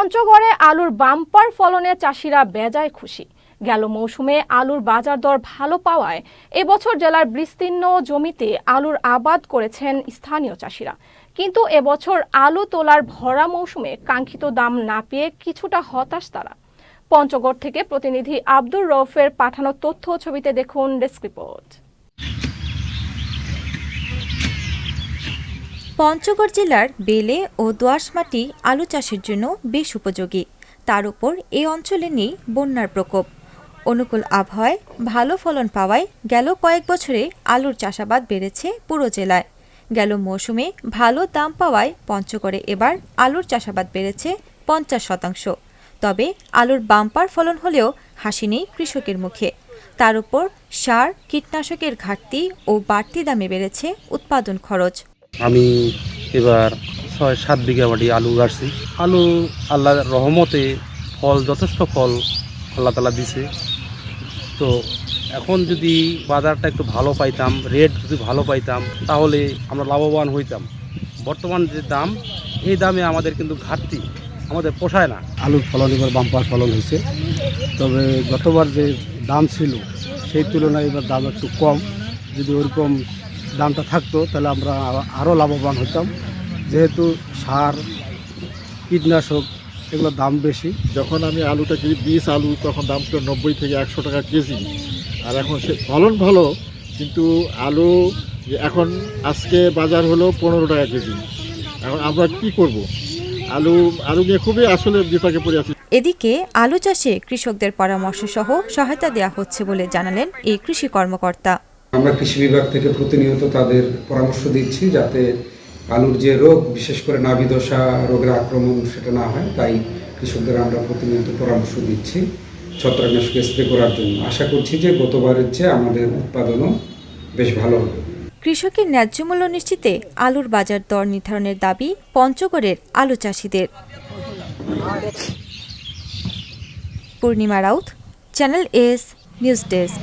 পঞ্চগড়ে আলুর বাম্পার ফলনে চাষিরা বেজায় খুশি। গেল মৌসুমে আলুর বাজার দর ভালো পাওয়ায় এবছর জেলার বিস্তীর্ণ জমিতে আলুর আবাদ করেছেন স্থানীয় চাষিরা। কিন্তু এবছর আলু তোলার ভরা মৌসুমে কাঙ্ক্ষিত দাম না পেয়ে কিছুটা হতাশ তারা। পঞ্চগড় থেকে প্রতিনিধি আব্দুর রউফের পাঠানো তথ্য ছবিতে দেখুন ডেস্ক রিপোর্ট। পঞ্চগড় জেলার বেলে ও দোআঁশ মাটি আলু চাষের জন্য বেশ উপযোগী। তার উপর এই অঞ্চলে নেই বন্যার প্রকোপ। অনুকূল আবহাওয়ায় ভালো ফলন পাওয়ায় গেল কয়েক বছরে আলুর চাষাবাদ বেড়েছে পুরো জেলায়। গেল মৌসুমে ভালো দাম পাওয়ায় পঞ্চগড়ে এবার আলুর চাষাবাদ বেড়েছে 50%। তবে আলুর বাম্পার ফলন হলেও হাসি নেই কৃষকের মুখে। তার উপর সার কীটনাশকের ঘাটতি ও বাড়তি দামে বেড়েছে উৎপাদন খরচ। আমি এবার 6-7 বিঘা মাটি আলু গাড়ছি। আলু আল্লাহর রহমতে যথেষ্ট ফল আল্লাহ তাআলা দিছে। তো এখন যদি বাজারটা একটু ভালো পাইতাম, রেট যদি ভালো পাইতাম, তাহলে আমরা লাভবান হইতাম। বর্তমান যে দাম, এই দামে আমাদের কিন্তু ঘাটতি, আমাদের পোষায় না। আলুর ফলন এবার বাম্পার ফলন হয়েছে, তবে গতবার যে দাম ছিল সেই তুলনায় এবার দাম একটু কম। যদি ওরকম দামটা থাকতো তাহলে আমরা আরও লাভবান হতাম, যেহেতু সার কীটনাশক এগুলোর দাম বেশি। যখন আমি আলুটা কিনি বীজ আলু, তখন দাম ছিল 90 থেকে 100 টাকা কেজি। আর এখন সে ফলন ভালো, কিন্তু আলু এখন আজকে বাজার হলো 15 টাকা কেজি। এখন আমরা কি করব? আলু নিয়ে খুবই আসলে বিপাকে পড়ে আছি। এদিকে আলু চাষে কৃষকদের পরামর্শ সহ সহায়তা দেওয়া হচ্ছে বলে জানালেন এই কৃষি কর্মকর্তা। আমরা কৃষি বিভাগ থেকে প্রতিনিয়ত তাদের পরামর্শ দিচ্ছি যাতে আলুর যে রোগ, বিশেষ করে নাভি ধসা রোগের আক্রমণ সেটা না হয়। তাই কৃষকদের আমরা প্রতিনিয়ত পরামর্শ দিচ্ছি ছত্রাকনাশক স্প্রে করার জন্য। আশা করছি যে গতবারের চেয়ে আমাদের উৎপাদনও বেশ ভালো হবে। কৃষকের ন্যায্য মূল্য নিশ্চিতে আলুর বাজার দর নির্ধারণের দাবি পঞ্চগড়ের আলু চাষিদের। Purnima Raut, channel S news desk.